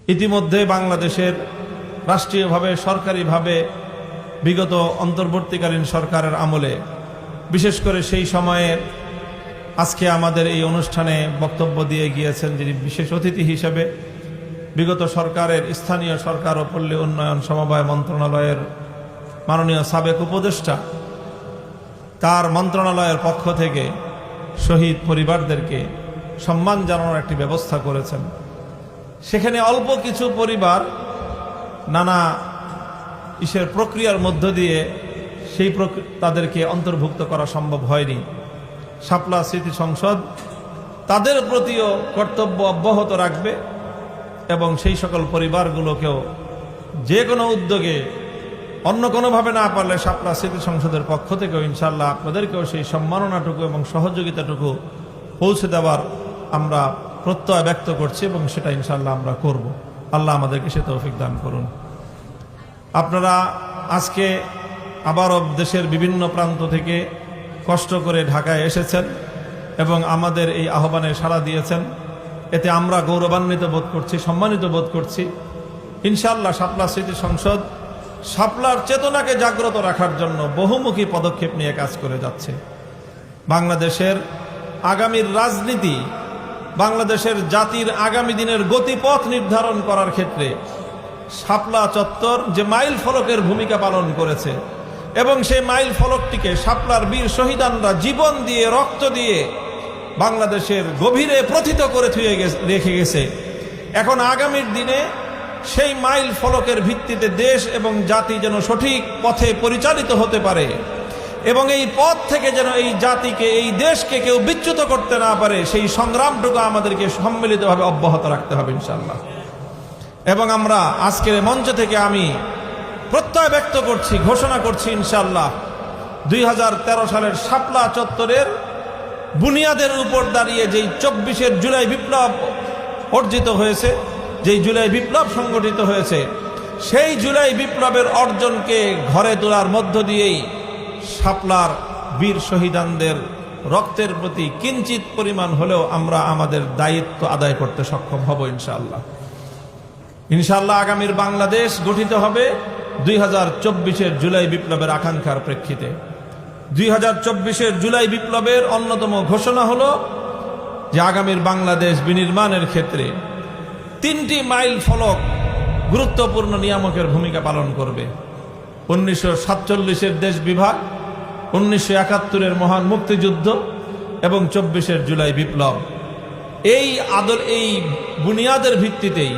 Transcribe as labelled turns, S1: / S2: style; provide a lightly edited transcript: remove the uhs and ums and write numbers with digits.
S1: ইতিমধ্যে বাংলাদেশের রাষ্ট্রীয়ভাবে সরকারিভাবে বিগত অন্তর্বর্তীকালীন সরকারের আমলে, বিশেষ করে সেই সময়ের আজকে আমাদের এই অনুষ্ঠানে বক্তব্য দিয়ে গিয়েছেন যিনি বিশেষ অতিথি হিসেবে, বিগত সরকারের স্থানীয় সরকার ও পল্লী উন্নয়ন সমবায় মন্ত্রণালয়ের মাননীয় সাবেক উপদেষ্টা, তার মন্ত্রণালয়ের পক্ষ থেকে শহীদ পরিবারদেরকে সম্মান জানানোর একটি ব্যবস্থা করেছেন। সেখানে অল্প কিছু পরিবার নানা প্রক্রিয়ার মধ্য দিয়ে তাদেরকে অন্তর্ভুক্ত করা সম্ভব হয়নি। শাপলা স্মৃতি সংসদ তাদের প্রতিও কর্তব্য অব্যাহত রাখবে এবং সেই সকল পরিবারগুলোকেও যে কোনো উদ্যোগে অন্য কোনোভাবে না পারলে শাপলা স্মৃতি সংসদের পক্ষ থেকেও ইনশাআল্লাহ আপনাদেরকেও সেই সম্মাননাটুকু এবং সহযোগিতাটুকু পৌঁছে দেওয়ার আমরা প্রত্যয় ব্যক্ত করছি এবং সেটা ইনশাআল্লাহ আমরা করব। আল্লাহ আমাদেরকে সে তৌফিক দান করুন। আপনারা আজকে আবারও দেশের বিভিন্ন প্রান্ত থেকে কষ্ট করে ঢাকায় এসেছেন এবং আমাদের এই আহ্বানে সাড়া দিয়েছেন। এতে আমরা গৌরবান্বিত বোধ করছি, সম্মানিত বোধ করছি। ইনশাআল্লাহ শাপলা স্মৃতি সংসদ শাপলার চেতনাকে জাগ্রত রাখার জন্য বহুমুখী পদক্ষেপ নিয়ে কাজ করে যাচ্ছে। বাংলাদেশের আগামীর রাজনীতি, বাংলাদেশের জাতির আগামী দিনের গতিপথ নির্ধারণ করার ক্ষেত্রে শাপলা চত্বর যে মাইল ফলকের ভূমিকা পালন করেছে এবং সেই মাইল ফলকটিকে শাপলার বীর শহীদানরা জীবন দিয়ে, রক্ত দিয়ে বাংলাদেশের গভীরে প্রথিত করে রেখে গেছে। এখন আগামীর দিনে সেই মাইল ফলকের ভিত্তিতে দেশ এবং জাতি যেন সঠিক পথে পরিচালিত হতে পারে এবং এই পথ থেকে যেন এই জাতিকে, এই দেশকে কেউ বিচ্যুত করতে না পারে, সেই সংগ্রামটুকু আমাদেরকে সম্মিলিতভাবে অব্যাহত রাখতে হবে ইনশাআল্লাহ। এবং আমরা আজকের মঞ্চ থেকে আমি প্রত্যয় ব্যক্ত করছি, ঘোষণা করছি ইনশাআল্লাহ 2013 সালের শাপলা চত্বরের বুনিয়াদের উপর দাঁড়িয়ে যেই 24 জুলাই বিপ্লব অর্জিত হয়েছে, যেই জুলাই বিপ্লব সংগঠিত হয়েছে, সেই জুলাই বিপ্লবের অর্জনকে ঘরে তোলার মধ্য দিয়েই শাপলার বীর শহীদানদের রক্তের প্রতি কিঞ্চিত পরিমাণ হলেও আমরা আমাদের দায়িত্ব আদায় করতে সক্ষম হব ইনশাআল্লাহ। ইনশাআল্লাহ আগামীর বাংলাদেশ গঠিত হবে 2024 জুলাই বিপ্লবের আকাঙ্ক্ষার প্রেক্ষিতে। 2024 জুলাই বিপ্লবের অন্যতম ঘোষণা হলো যে আগামীর বাংলাদেশ বিনির্মাণের ক্ষেত্রে 3টি মাইল ফলক গুরুত্বপূর্ণ নিয়ামকের ভূমিকা পালন করবে। 1947 দেশ বিভাগ, 1971 মহান মুক্তিযুদ্ধ এবং 24 জুলাই বিপ্লব। এই বুনিয়াদের ভিত্তিতেই